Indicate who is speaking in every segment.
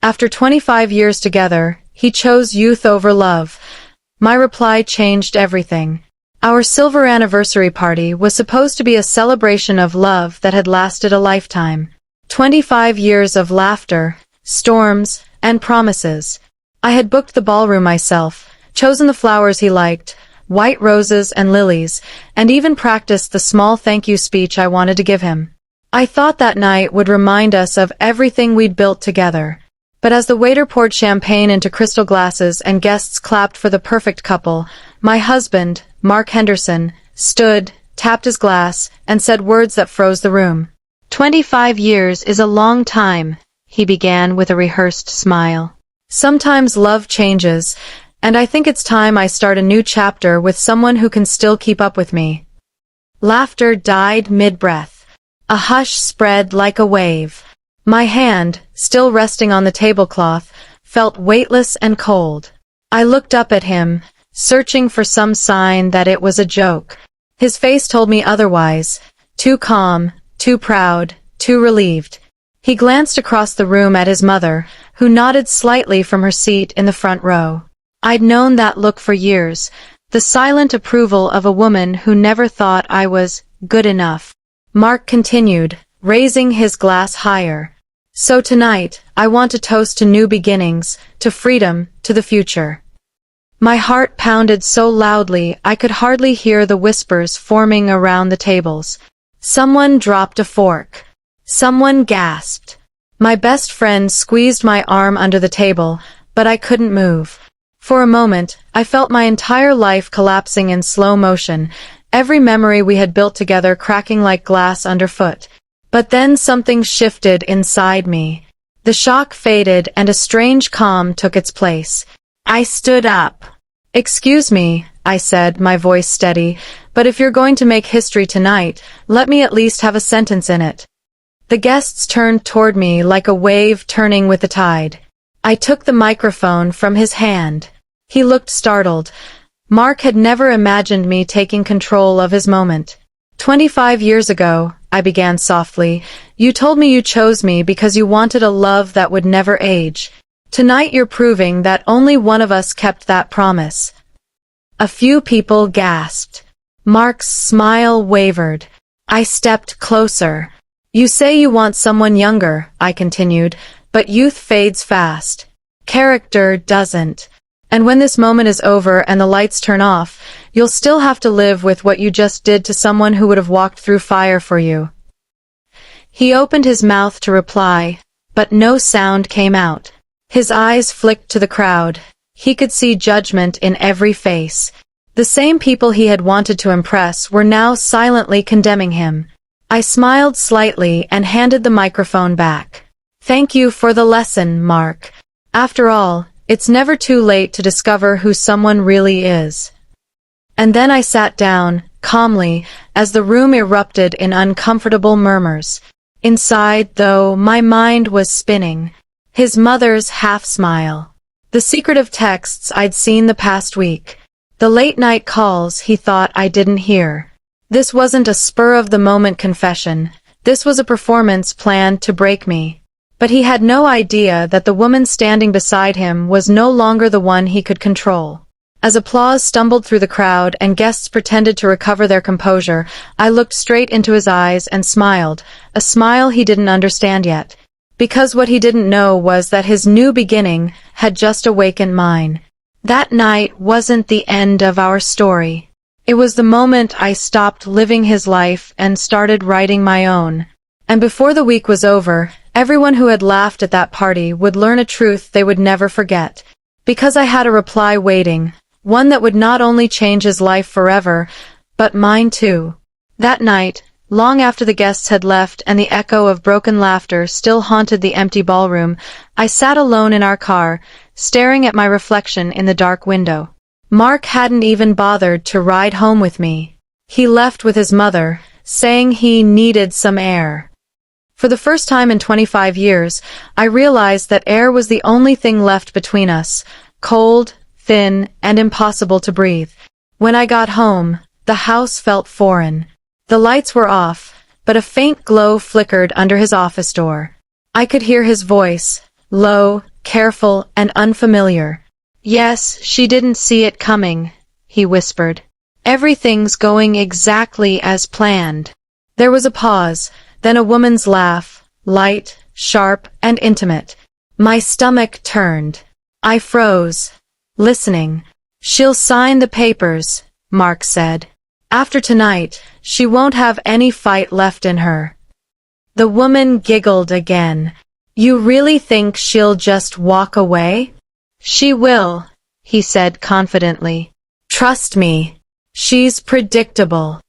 Speaker 1: After 25 years together, he chose youth over love. My reply changed everything. Our silver anniversary party was supposed to be a celebration of love that had lasted a lifetime. 25 years of laughter, storms, and promises. I had booked the ballroom myself, chosen the flowers he liked, white roses and lilies, and even practiced the small thank you speech I wanted to give him. I thought that night would remind us of everything we'd built together. But as the waiter poured champagne into crystal glasses and guests clapped for the perfect couple, my husband, Mark Henderson, stood, tapped his glass, and said words that froze the room. 25 years is a long time, he began with a rehearsed smile. Sometimes love changes, and I think it's time I start a new chapter with someone who can still keep up with me. Laughter died mid-breath. A hush spread like a wave. My hand, still resting on the tablecloth, felt weightless and cold. I looked up at him, searching for some sign that it was a joke. His face told me otherwise. Too calm, too proud, too relieved. He glanced across the room at his mother, who nodded slightly from her seat in the front row. I'd known that look for years, the silent approval of a woman who never thought I was good enough. Mark continued, raising his glass higher. So tonight, I want to toast to new beginnings, to freedom, to the future. My heart pounded so loudly I could hardly hear the whispers forming around the tables. Someone dropped a fork. Someone gasped. My best friend squeezed my arm under the table, but I couldn't move. For a moment, I felt my entire life collapsing in slow motion, every memory we had built together cracking like glass underfoot. But then something shifted inside me. The shock faded and a strange calm took its place. I stood up. "Excuse me," I said, my voice steady, "but if you're going to make history tonight, let me at least have a sentence in it." The guests turned toward me like a wave turning with the tide. I took the microphone from his hand. He looked startled. Mark had never imagined me taking control of his moment. 25 years ago, I began softly, you told me you chose me because you wanted a love that would never age. Tonight you're proving that only one of us kept that promise. A few people gasped. Mark's smile wavered. I stepped closer. You say you want someone younger, I continued, but youth fades fast. Character doesn't. And when this moment is over and the lights turn off, you'll still have to live with what you just did to someone who would have walked through fire for you. He opened his mouth to reply, but no sound came out. His eyes flicked to the crowd. He could see judgment in every face. The same people he had wanted to impress were now silently condemning him. I smiled slightly and handed the microphone back. Thank you for the lesson, Mark. After all, it's never too late to discover who someone really is. And then I sat down, calmly, as the room erupted in uncomfortable murmurs. Inside, though, my mind was spinning. His mother's half-smile. The secretive texts I'd seen the past week. The late-night calls he thought I didn't hear. This wasn't a spur-of-the-moment confession. This was a performance planned to break me. But he had no idea that the woman standing beside him was no longer the one he could control. As applause stumbled through the crowd and guests pretended to recover their composure, I looked straight into his eyes and smiled, a smile he didn't understand yet. Because what he didn't know was that his new beginning had just awakened mine. That night wasn't the end of our story. It was the moment I stopped living his life and started writing my own. And before the week was over, everyone who had laughed at that party would learn a truth they would never forget. Because I had a reply waiting, one that would not only change his life forever, but mine too. That night, long after the guests had left and the echo of broken laughter still haunted the empty ballroom, I sat alone in our car, staring at my reflection in the dark window. Mark hadn't even bothered to ride home with me. He left with his mother, saying he needed some air. For the first time in 25 years, I realized that air was the only thing left between us, cold, thin, and impossible to breathe. When I got home, the house felt foreign. The lights were off, but a faint glow flickered under his office door. I could hear his voice, low, careful, and unfamiliar. Yes, she didn't see it coming, he whispered. Everything's going exactly as planned. There was a pause, then a woman's laugh, light, sharp, and intimate. My stomach turned. I froze, listening. She'll sign the papers, Mark said. After tonight, she won't have any fight left in her. The woman giggled again. You really think she'll just walk away? She will, he said confidently. Trust me. She's predictable.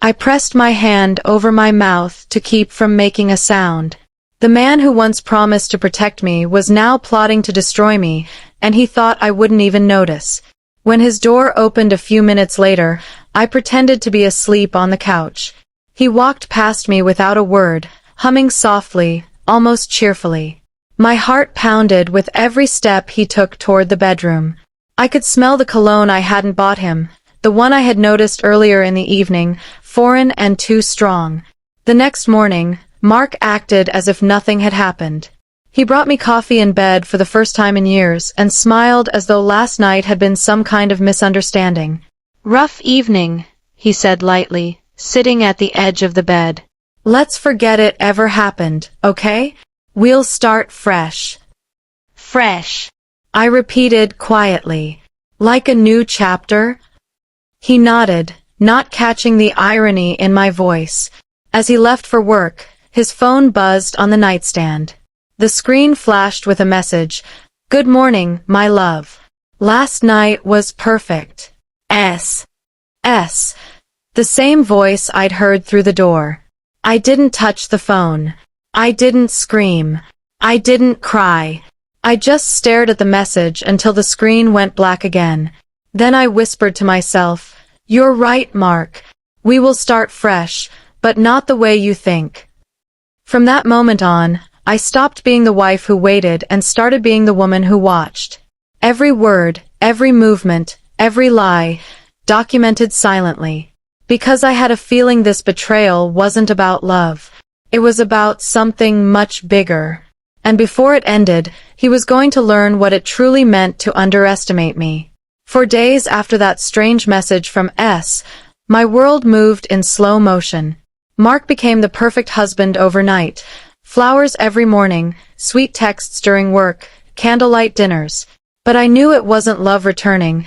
Speaker 1: I pressed my hand over my mouth to keep from making a sound. The man who once promised to protect me was now plotting to destroy me, and he thought I wouldn't even notice. When his door opened a few minutes later, I pretended to be asleep on the couch. He walked past me without a word, humming softly, almost cheerfully. My heart pounded with every step he took toward the bedroom. I could smell the cologne I hadn't bought him, the one I had noticed earlier in the evening, foreign and too strong. The next morning, Mark acted as if nothing had happened. He brought me coffee in bed for the first time in years and smiled as though last night had been some kind of misunderstanding. Rough evening, he said lightly, sitting at the edge of the bed. Let's forget it ever happened, okay? We'll start fresh. Fresh, I repeated quietly. Like a new chapter? He nodded, not catching the irony in my voice. As he left for work, his phone buzzed on the nightstand. The screen flashed with a message. Good morning, my love. Last night was perfect. S. The same voice I'd heard through the door. I didn't touch the phone. I didn't scream. I didn't cry. I just stared at the message until the screen went black again. Then I whispered to myself, You're right, Mark. We will start fresh, but not the way you think. From that moment on, I stopped being the wife who waited and started being the woman who watched. Every word, every movement, every lie, documented silently. Because I had a feeling this betrayal wasn't about love. It was about something much bigger. And before it ended, he was going to learn what it truly meant to underestimate me. For days after that strange message from S, my world moved in slow motion. Mark became the perfect husband overnight. Flowers every morning, sweet texts during work, candlelight dinners. But I knew it wasn't love returning.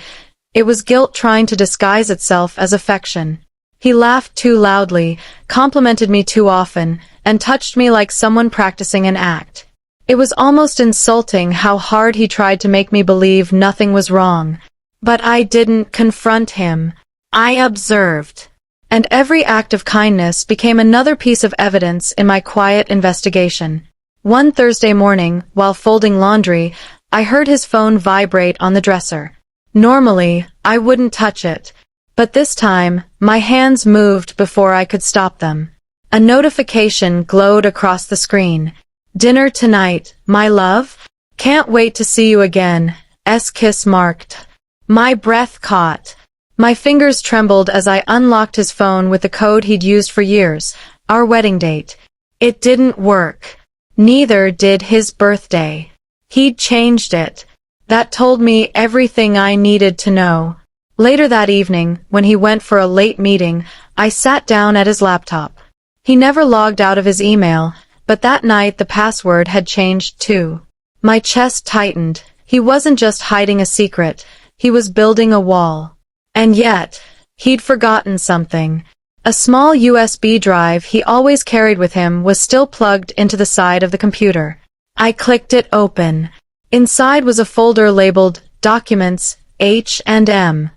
Speaker 1: It was guilt trying to disguise itself as affection. He laughed too loudly, complimented me too often, and touched me like someone practicing an act. It was almost insulting how hard he tried to make me believe nothing was wrong. But I didn't confront him. I observed. And every act of kindness became another piece of evidence in my quiet investigation. One Thursday morning, while folding laundry, I heard his phone vibrate on the dresser. Normally, I wouldn't touch it. But this time, my hands moved before I could stop them. A notification glowed across the screen. Dinner tonight, my love? Can't wait to see you again. S-kiss marked. My breath caught. My fingers trembled as I unlocked his phone with the code he'd used for years, our wedding date. It didn't work. Neither did his birthday. He'd changed it. That told me everything I needed to know. Later that evening, when he went for a late meeting, I sat down at his laptop. He never logged out of his email, but that night the password had changed too. My chest tightened. He wasn't just hiding a secret. He was building a wall. And yet, he'd forgotten something. A small USB drive he always carried with him was still plugged into the side of the computer. I clicked it open. Inside was a folder labeled Documents, H&M.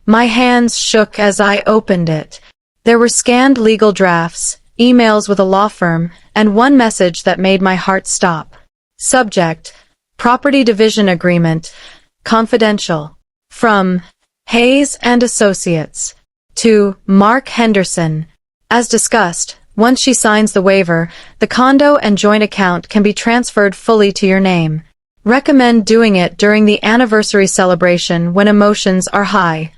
Speaker 1: My hands shook as I opened it. There were scanned legal drafts, emails with a law firm, and one message that made my heart stop. Subject: Property Division Agreement, Confidential. From Hayes and Associates. To Mark Henderson. As discussed, once she signs the waiver, the condo and joint account can be transferred fully to your name. Recommend doing it during the anniversary celebration when emotions are high.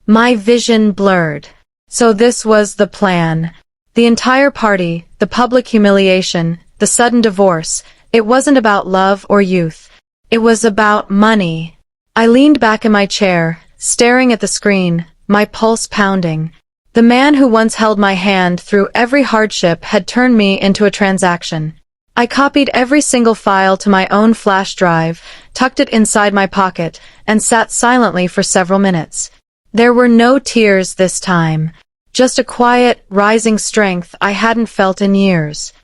Speaker 1: My vision blurred. So this was the plan. The entire party, the public humiliation, the sudden divorce, It wasn't about love or youth. It was about money. I leaned back in my chair, staring at the screen, my pulse pounding. The man who once held my hand through every hardship had turned me into a transaction. I copied every single file to my own flash drive, tucked it inside my pocket, and sat silently for several minutes. There were no tears this time. Just a quiet, rising strength I hadn't felt in years.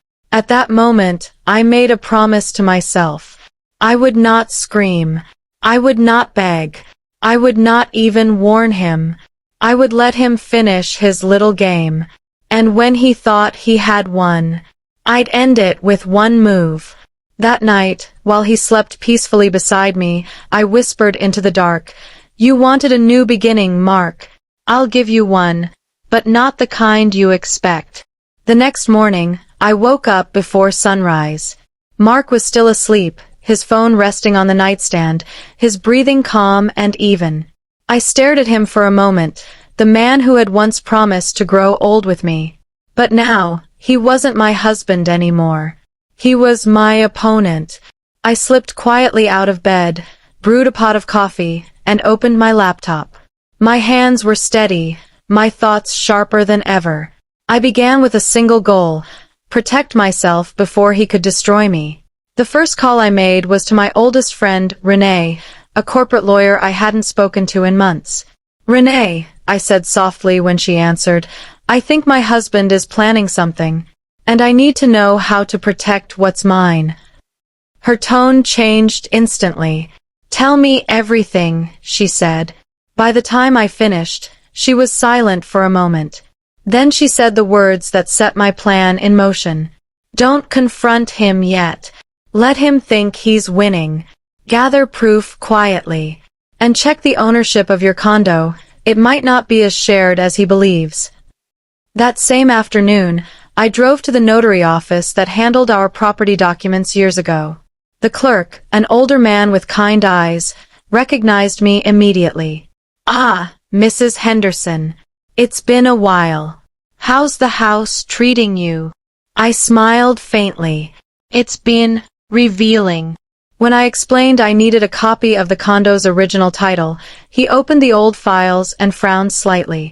Speaker 1: At that moment, I made a promise to myself. I would not scream. I would not beg. I would not even warn him. I would let him finish his little game. And when he thought he had won, I'd end it with one move. That night, while he slept peacefully beside me, I whispered into the dark, "You wanted a new beginning, Mark. I'll give you one, but not the kind you expect." The next morning, I woke up before sunrise. Mark was still asleep, his phone resting on the nightstand, his breathing calm and even. I stared at him for a moment, the man who had once promised to grow old with me. But now, he wasn't my husband anymore. He was my opponent. I slipped quietly out of bed, brewed a pot of coffee, and opened my laptop. My hands were steady, my thoughts sharper than ever. I began with a single goal: protect myself before he could destroy me. The first call I made was to my oldest friend, Renee, a corporate lawyer I hadn't spoken to in months. "Renee," I said softly when she answered, "I think my husband is planning something, and I need to know how to protect what's mine." Her tone changed instantly. "Tell me everything," she said. By the time I finished, she was silent for a moment. Then she said the words that set my plan in motion. "Don't confront him yet. Let him think he's winning. Gather proof quietly. And check the ownership of your condo. It might not be as shared as he believes." That same afternoon, I drove to the notary office that handled our property documents years ago. The clerk, an older man with kind eyes, recognized me immediately. "Ah, Mrs. Henderson. It's been a while. How's the house treating you?" I smiled faintly. "It's been revealing." When I explained I needed a copy of the condo's original title, he opened the old files and frowned slightly.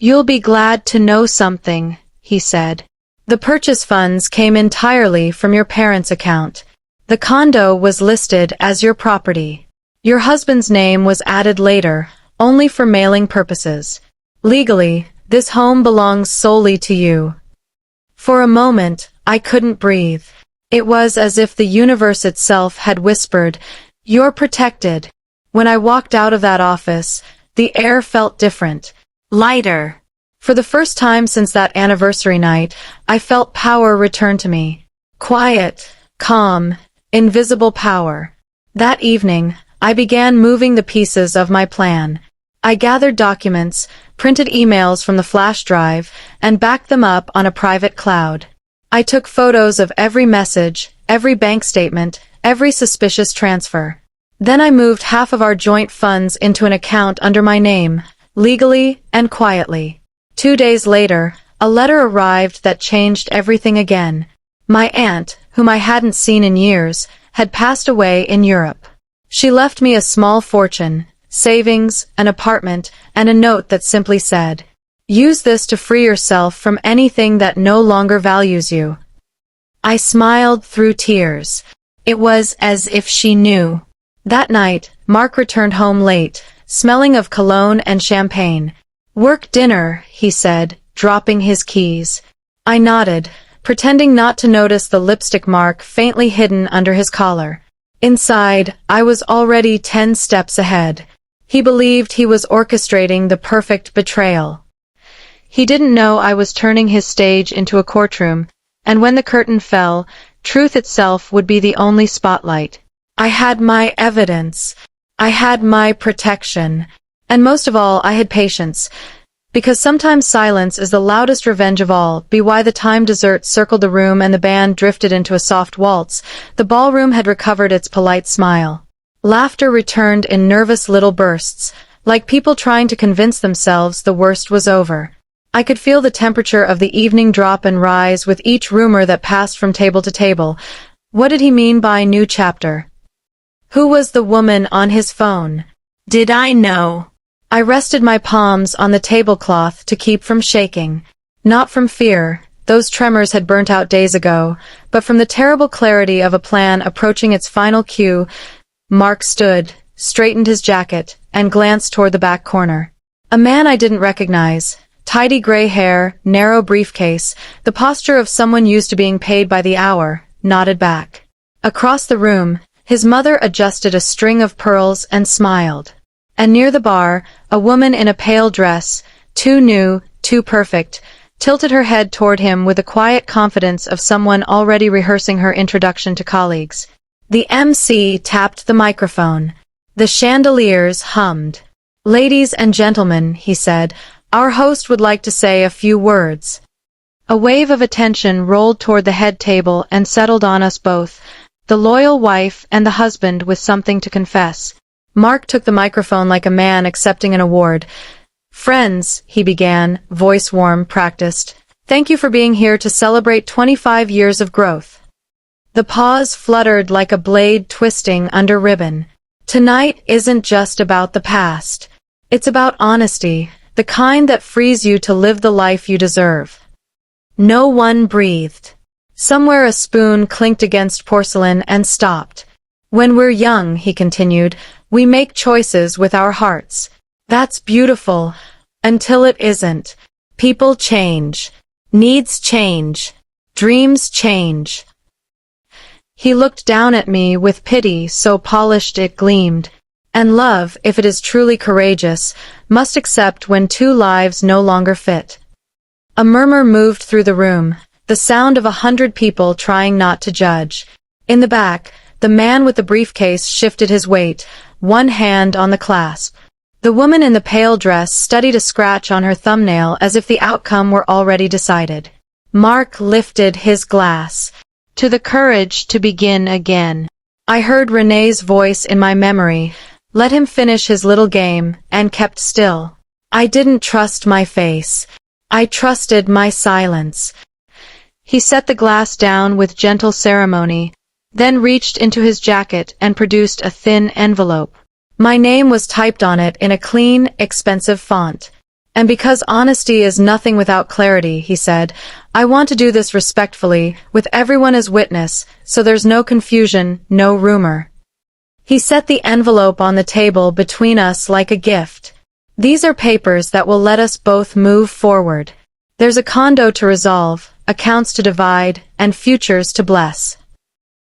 Speaker 1: "You'll be glad to know something," he said. "The purchase funds came entirely from your parents' account. The condo was listed as your property. Your husband's name was added later, only for mailing purposes. Legally, this home belongs solely to you." For a moment, I couldn't breathe. It was as if the universe itself had whispered, "You're protected." When I walked out of that office, the air felt different, lighter. For the first time since that anniversary night, I felt power return to me. Quiet, calm, invisible power. That evening, I began moving the pieces of my plan. I gathered documents, printed emails from the flash drive, and backed them up on a private cloud. I took photos of every message, every bank statement, every suspicious transfer. Then I moved half of our joint funds into an account under my name, legally and quietly. 2 days later, a letter arrived that changed everything again. My aunt, whom I hadn't seen in years, had passed away in Europe. She left me a small fortune, savings, an apartment, and a note that simply said, "Use this to free yourself from anything that no longer values you." I smiled through tears. It was as if she knew. That night, Mark returned home late, smelling of cologne and champagne. "Work dinner," he said, dropping his keys. I nodded, pretending not to notice the lipstick mark faintly hidden under his collar. Inside, I was already 10 steps ahead. He believed he was orchestrating the perfect betrayal. He didn't know I was turning his stage into a courtroom, and when the curtain fell, truth itself would be the only spotlight. I had my evidence. I had my protection. And most of all, I had patience. Because sometimes silence is the loudest revenge of all. By the time dessert circled the room and the band drifted into a soft waltz, the ballroom had recovered its polite smile. Laughter returned in nervous little bursts, like people trying to convince themselves the worst was over. I could feel the temperature of the evening drop and rise with each rumor that passed from table to table. What did he mean by new chapter? Who was the woman on his phone? Did I know? I rested my palms on the tablecloth to keep from shaking. Not from fear, those tremors had burnt out days ago, but from the terrible clarity of a plan approaching its final cue. Mark stood, straightened his jacket, and glanced toward the back corner. A man I didn't recognize. Tidy gray hair, narrow briefcase, the posture of someone used to being paid by the hour, nodded back. Across the room, his mother adjusted a string of pearls and smiled. And near the bar, a woman in a pale dress, too new, too perfect, tilted her head toward him with the quiet confidence of someone already rehearsing her introduction to colleagues. The MC tapped the microphone. The chandeliers hummed. "Ladies and gentlemen," he said, "our host would like to say a few words." A wave of attention rolled toward the head table and settled on us both, the loyal wife and the husband with something to confess. Mark took the microphone like a man accepting an award. "Friends," he began, voice warm, practiced, "thank you for being here to celebrate 25 years of growth." The pause fluttered like a blade twisting under ribbon. Tonight isn't just about the past. It's about honesty, the kind that frees you to live the life you deserve. No one breathed. Somewhere a spoon clinked against porcelain and stopped. "When we're young," he continued, "we make choices with our hearts. That's beautiful. Until it isn't. People change. Needs change. Dreams change." He looked down at me with pity so polished it gleamed. And love, if it is truly courageous, must accept when two lives no longer fit. A murmur moved through the room, the sound of 100 people trying not to judge. In the back, the man with the briefcase shifted his weight, one hand on the clasp. The woman in the pale dress studied a scratch on her thumbnail as if the outcome were already decided. Mark lifted his glass. "To the courage to begin again." I heard Renee's voice in my memory. Let him finish his little game, and kept still. I didn't trust my face. I trusted my silence. He set the glass down with gentle ceremony, then reached into his jacket and produced a thin envelope. My name was typed on it in a clean, expensive font. "And because honesty is nothing without clarity," he said, "I want to do this respectfully, with everyone as witness, so there's no confusion, no rumor." He set the envelope on the table between us like a gift. "These are papers that will let us both move forward. There's a condo to resolve, accounts to divide, and futures to bless."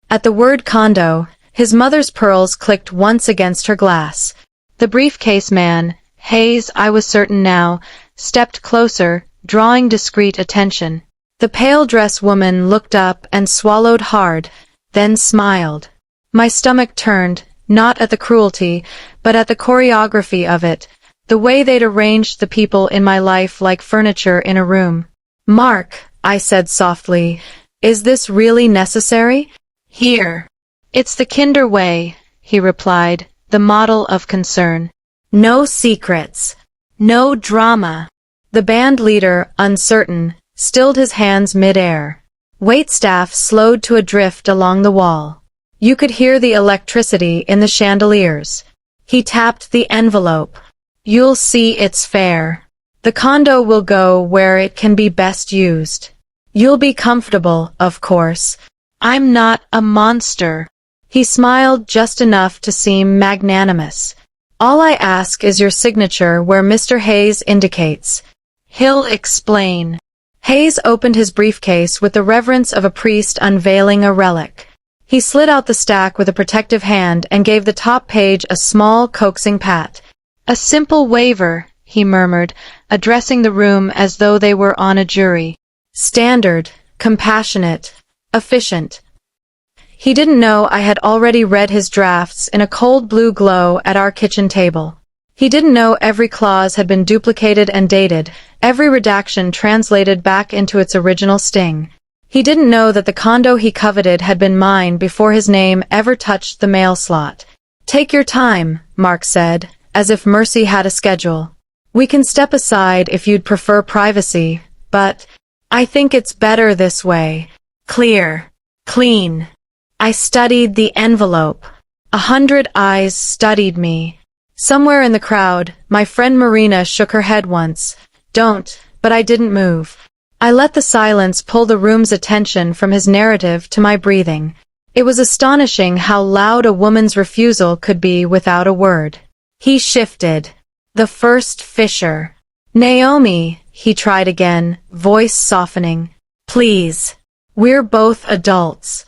Speaker 1: At the word condo, his mother's pearls clicked once against her glass. The briefcase man, Hayes, I was certain now, stepped closer, drawing discreet attention. The pale dress woman looked up and swallowed hard, then smiled. My stomach turned, not at the cruelty, but at the choreography of it, the way they'd arranged the people in my life like furniture in a room. "Mark," I said softly, "is this really necessary?" "Here. It's the kinder way," he replied, the model of concern. "No secrets. No drama." The band leader, uncertain, stilled his hands mid-air. Waitstaff slowed to a drift along the wall. You could hear the electricity in the chandeliers. He tapped the envelope. "You'll see it's fair. The condo will go where it can be best used. You'll be comfortable, of course. I'm not a monster." He smiled just enough to seem magnanimous. "All I ask is your signature where Mr. Hayes indicates. He'll explain." Hayes opened his briefcase with the reverence of a priest unveiling a relic. He slid out the stack with a protective hand and gave the top page a small, coaxing pat. "A simple waiver," he murmured, addressing the room as though they were on a jury. "Standard, compassionate, efficient." He didn't know I had already read his drafts in a cold blue glow at our kitchen table. He didn't know every clause had been duplicated and dated, every redaction translated back into its original sting. He didn't know that the condo he coveted had been mine before his name ever touched the mail slot. "Take your time," Mark said, as if mercy had a schedule. "We can step aside if you'd prefer privacy, but I think it's better this way. Clear. Clean." I studied the envelope. 100 eyes studied me. Somewhere in the crowd, my friend Marina shook her head once. Don't, but I didn't move. I let the silence pull the room's attention from his narrative to my breathing. It was astonishing how loud a woman's refusal could be without a word. He shifted. The first fissure. Naomi, he tried again, voice softening. Please. We're both adults.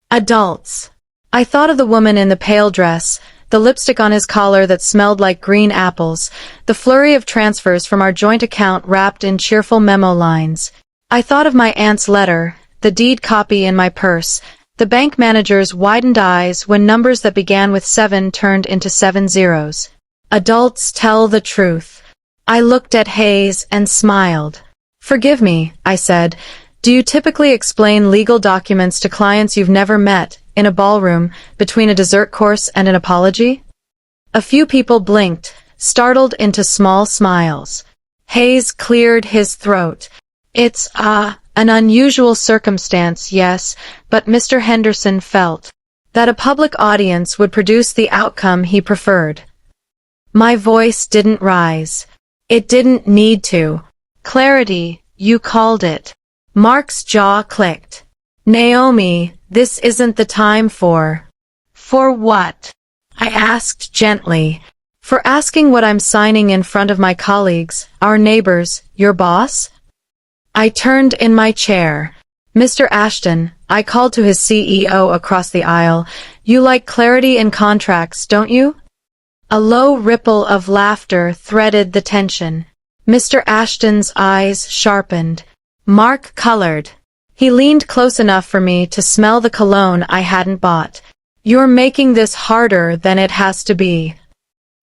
Speaker 1: Adults. I thought of the woman in the pale dress, the lipstick on his collar that smelled like green apples, the flurry of transfers from our joint account wrapped in cheerful memo lines. I thought of my aunt's letter, the deed copy in my purse, the bank manager's widened eyes when numbers that began with 7 turned into 7 zeros. Adults tell the truth. I looked at Hayes and smiled. Forgive me, I said. Do you typically explain legal documents to clients you've never met, in a ballroom, between a dessert course and an apology? A few people blinked, startled into small smiles. Hayes cleared his throat. It's, an unusual circumstance, yes, but Mr. Henderson felt that a public audience would produce the outcome he preferred. My voice didn't rise. It didn't need to. Clarity, you called it. Mark's jaw clicked. Naomi, this isn't the time for... For what? I asked gently. For asking what I'm signing in front of my colleagues, our neighbors, your boss? I turned in my chair. Mr. Ashton, I called to his CEO across the aisle. You like clarity in contracts, don't you? A low ripple of laughter threaded the tension. Mr. Ashton's eyes sharpened. Mark colored. He leaned close enough for me to smell the cologne I hadn't bought. You're making this harder than it has to be.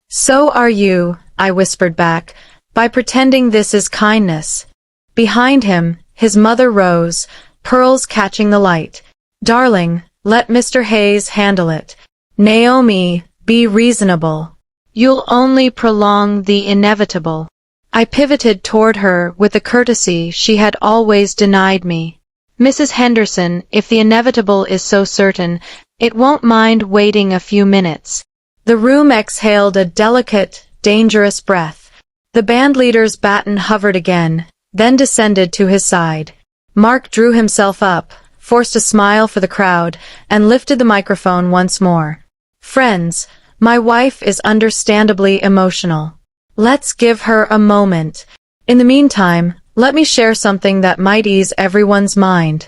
Speaker 1: So are you, I whispered back, by pretending this is kindness. Behind him, his mother rose, pearls catching the light. Darling, let Mr. Hayes handle it. Naomi, be reasonable. You'll only prolong the inevitable. I pivoted toward her with the courtesy she had always denied me. Mrs. Henderson, if the inevitable is so certain, it won't mind waiting a few minutes. The room exhaled a delicate, dangerous breath. The bandleader's baton hovered again, then descended to his side. Mark drew himself up, forced a smile for the crowd, and lifted the microphone once more. Friends, my wife is understandably emotional. Let's give her a moment. In the meantime, let me share something that might ease everyone's mind.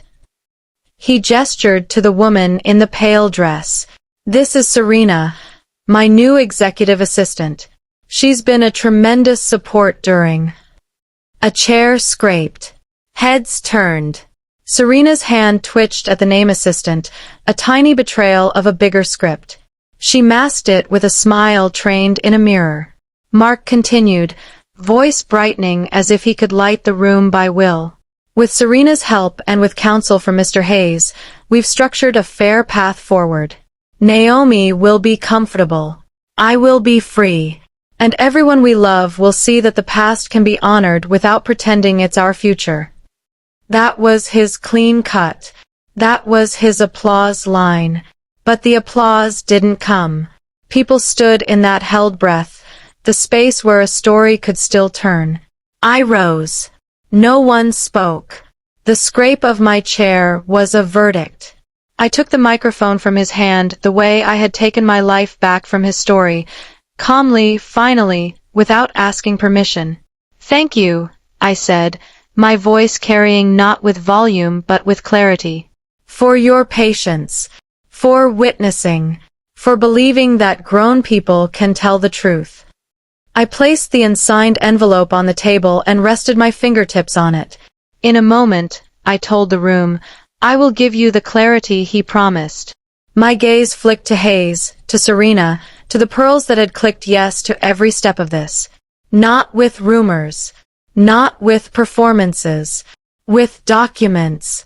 Speaker 1: He gestured to the woman in the pale dress. This is Serena, my new executive assistant. She's been a tremendous support during... A chair scraped. Heads turned. Serena's hand twitched at the name assistant, a tiny betrayal of a bigger script. She masked it with a smile trained in a mirror. Mark continued, voice brightening as if he could light the room by will. With Serena's help and with counsel from Mr. Hayes, we've structured a fair path forward. Naomi will be comfortable. I will be free. And everyone we love will see that the past can be honored without pretending it's our future. That was his clean cut. That was his applause line. But the applause didn't come. People stood in that held breath, the space where a story could still turn. I rose. No one spoke. The scrape of my chair was a verdict. I took the microphone from his hand the way I had taken my life back from his story, calmly, finally, without asking permission. Thank you, I said, my voice carrying not with volume but with clarity. For your patience. For witnessing. For believing that grown people can tell the truth. I placed the unsigned envelope on the table and rested my fingertips on it. In a moment, I told the room, I will give you the clarity he promised. My gaze flicked to Hayes, to Serena, to the pearls that had clicked yes to every step of this. Not with rumors. Not with performances. With documents.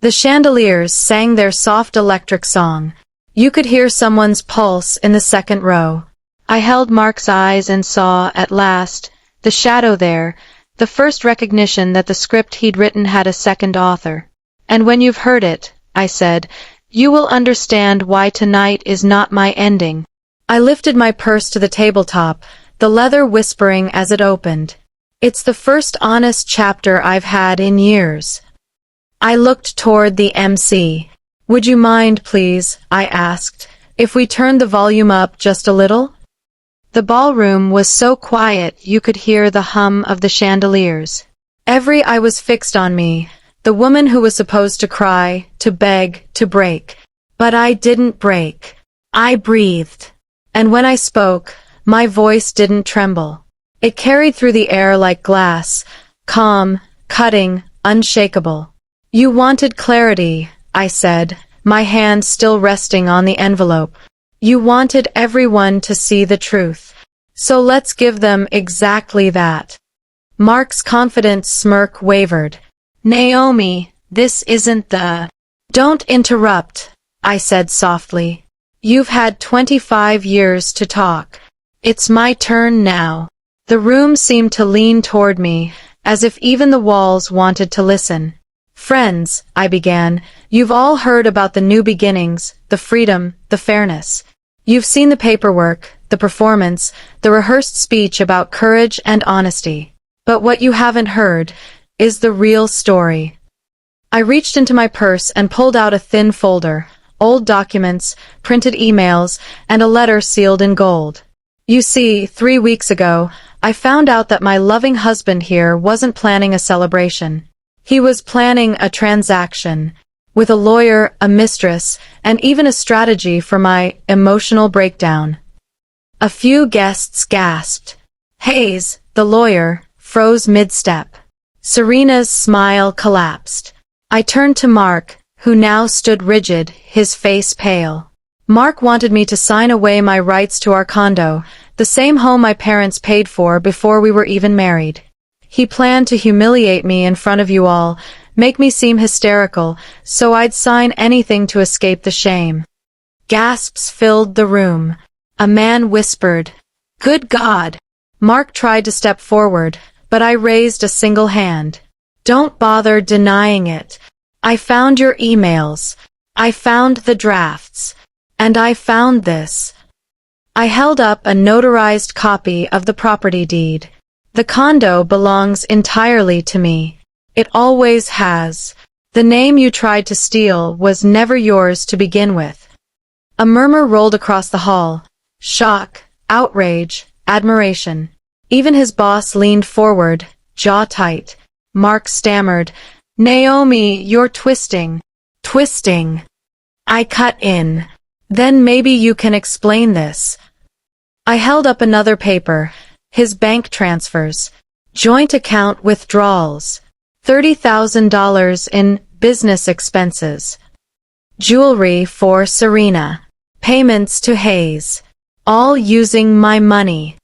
Speaker 1: The chandeliers sang their soft electric song. You could hear someone's pulse in the second row. I held Mark's eyes and saw, at last, the shadow there, the first recognition that the script he'd written had a second author. And when you've heard it, I said, You will understand why tonight is not my ending. I lifted my purse to the tabletop, the leather whispering as it opened. It's the first honest chapter I've had in years. I looked toward the MC. Would you mind, please, I asked, if we turned the volume up just a little? The ballroom was so quiet you could hear the hum of the chandeliers. Every eye was fixed on me, the woman who was supposed to cry, to beg, to break. But I didn't break. I breathed. And when I spoke, my voice didn't tremble. It carried through the air like glass, calm, cutting, unshakable. You wanted clarity, I said, my hand still resting on the envelope. You wanted everyone to see the truth. So let's give them exactly that. Mark's confident smirk wavered. Naomi, this isn't the... Don't interrupt, I said softly. You've had 25 years to talk. It's my turn now. The room seemed to lean toward me, as if even the walls wanted to listen. Friends, I began, you've all heard about the new beginnings, the freedom, the fairness. You've seen the paperwork, the performance, the rehearsed speech about courage and honesty. But what you haven't heard is the real story. I reached into my purse and pulled out a thin folder, old documents, printed emails, and a letter sealed in gold. You see, 3 weeks ago, I found out that my loving husband here wasn't planning a celebration. He was planning a transaction, with a lawyer, a mistress, and even a strategy for my emotional breakdown. A few guests gasped. Hayes, the lawyer, froze mid-step. Serena's smile collapsed. I turned to Mark, who now stood rigid, his face pale. Mark wanted me to sign away my rights to our condo, the same home my parents paid for before we were even married. He planned to humiliate me in front of you all, make me seem hysterical, so I'd sign anything to escape the shame. Gasps filled the room. A man whispered, "Good God!" Mark tried to step forward, but I raised a single hand. Don't bother denying it. I found your emails. I found the drafts. And I found this. I held up a notarized copy of the property deed. The condo belongs entirely to me. It always has. The name you tried to steal was never yours to begin with. A murmur rolled across the hall. Shock, outrage, admiration. Even his boss leaned forward, jaw tight. Mark stammered, "Naomi, you're twisting." Twisting. I cut in. Then maybe you can explain this. I held up another paper. His bank transfers. Joint account withdrawals. $30,000 in business expenses. Jewelry for Serena. Payments to Hayes. All using my money.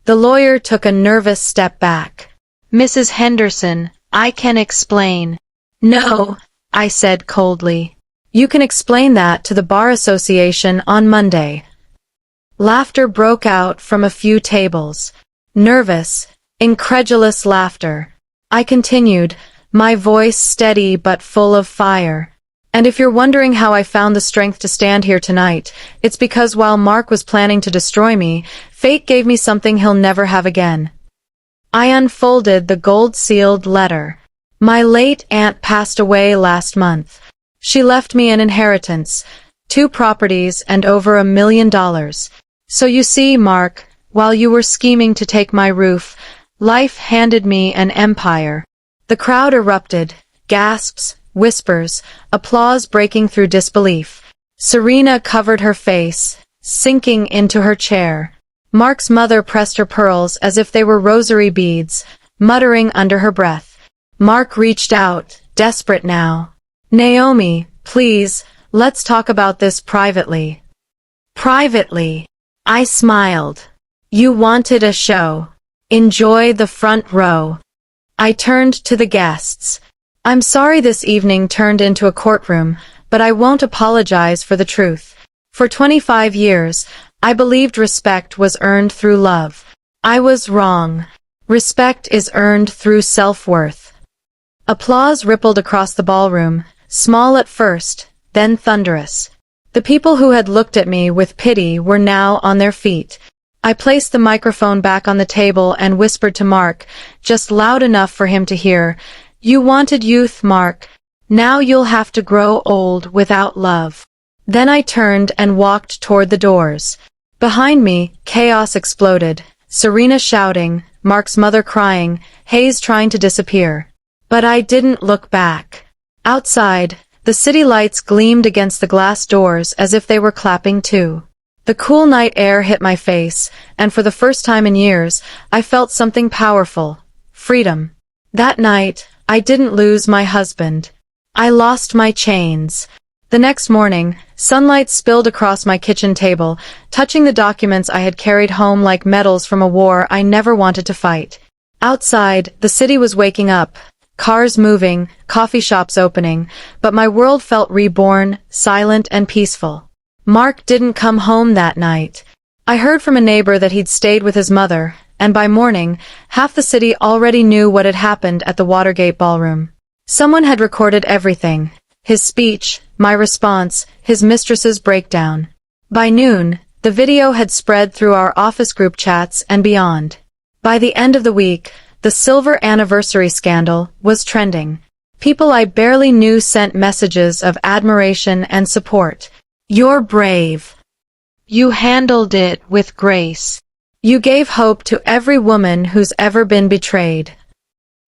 Speaker 1: The lawyer took a nervous step back. Mrs. Henderson, I can explain. No, I said coldly. You can explain that to the Bar Association on Monday. Laughter broke out from a few tables. Nervous, incredulous laughter. I continued, my voice steady but full of fire. And if you're wondering how I found the strength to stand here tonight, it's because while Mark was planning to destroy me, fate gave me something he'll never have again. I unfolded the gold-sealed letter. My late aunt passed away last month. She left me an inheritance, 2 properties and over $1 million. So you see, Mark, while you were scheming to take my roof, life handed me an empire. The crowd erupted, gasps, whispers, applause breaking through disbelief. Serena covered her face, sinking into her chair. Mark's mother pressed her pearls as if they were rosary beads, muttering under her breath. Mark reached out, desperate now. Naomi, please, let's talk about this privately. Privately. I smiled. You wanted a show. Enjoy the front row. I turned to the guests. I'm sorry this evening turned into a courtroom, but I won't apologize for the truth. For 25 years, I believed respect was earned through love. I was wrong. Respect is earned through self-worth. Applause rippled across the ballroom, small at first, then thunderous. The people who had looked at me with pity were now on their feet. I placed the microphone back on the table and whispered to Mark, just loud enough for him to hear, "You wanted youth, Mark. Now you'll have to grow old without love." Then I turned and walked toward the doors. Behind me, chaos exploded. Serena shouting, Mark's mother crying, Hayes trying to disappear. But I didn't look back. Outside, the city lights gleamed against the glass doors as if they were clapping too. The cool night air hit my face, and for the first time in years, I felt something powerful. Freedom. That night, I didn't lose my husband. I lost my chains. The next morning, sunlight spilled across my kitchen table, touching the documents I had carried home like medals from a war I never wanted to fight. Outside, the city was waking up, cars moving, coffee shops opening, but my world felt reborn, silent and peaceful. Mark didn't come home that night. I heard from a neighbor that he'd stayed with his mother, and by morning, half the city already knew what had happened at the Watergate ballroom. Someone had recorded everything. His speech, my response, his mistress's breakdown. By noon, the video had spread through our office group chats and beyond. By the end of the week, the silver anniversary scandal was trending. People I barely knew sent messages of admiration and support. "You're brave. You handled it with grace. You gave hope to every woman who's ever been betrayed."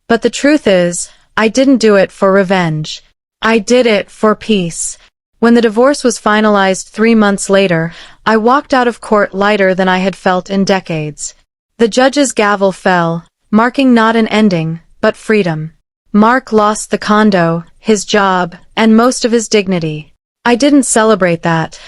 Speaker 1: But the truth is, I didn't do it for revenge. I did it for peace. When the divorce was finalized 3 months later, I walked out of court lighter than I had felt in decades. The judge's gavel fell, marking not an ending, but freedom. Mark lost the condo, his job, and most of his dignity. I didn't celebrate that.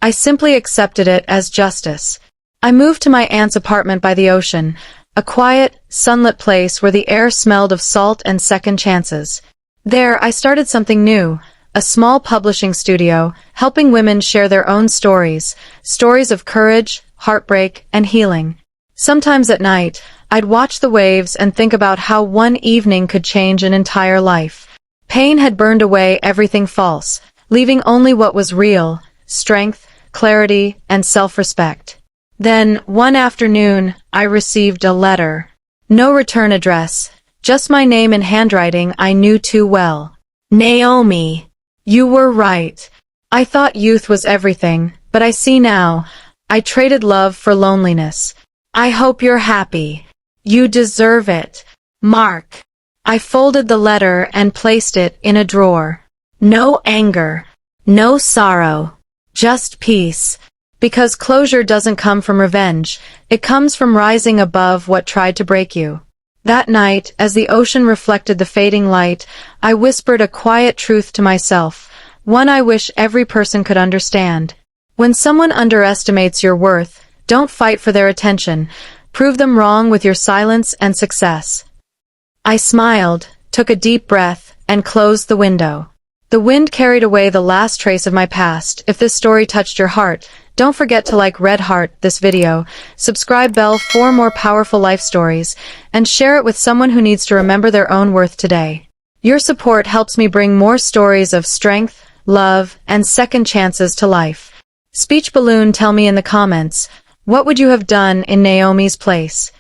Speaker 1: I simply accepted it as justice. I moved to my aunt's apartment by the ocean, a quiet, sunlit place where the air smelled of salt and second chances. There, I started something new, a small publishing studio, helping women share their own stories, stories of courage, heartbreak, and healing. Sometimes at night, I'd watch the waves and think about how one evening could change an entire life. Pain had burned away everything false, leaving only what was real, strength, clarity, and self-respect. Then, one afternoon, I received a letter. No return address. Just my name in handwriting I knew too well. "Naomi, you were right. I thought youth was everything, but I see now. I traded love for loneliness. I hope you're happy. You deserve it. Mark." I folded the letter and placed it in a drawer. No anger. No sorrow. Just peace. Because closure doesn't come from revenge. It comes from rising above what tried to break you. That night, as the ocean reflected the fading light, I whispered a quiet truth to myself, one I wish every person could understand. When someone underestimates your worth, don't fight for their attention. Prove them wrong with your silence and success. I smiled, took a deep breath, and closed the window. The wind carried away the last trace of my past. If this story touched your heart, don't forget to like Red Heart this video, subscribe bell for more powerful life stories, and share it with someone who needs to remember their own worth today. Your support helps me bring more stories of strength, love, and second chances to life. Speech Balloon, tell me in the comments, what would you have done in Naomi's place?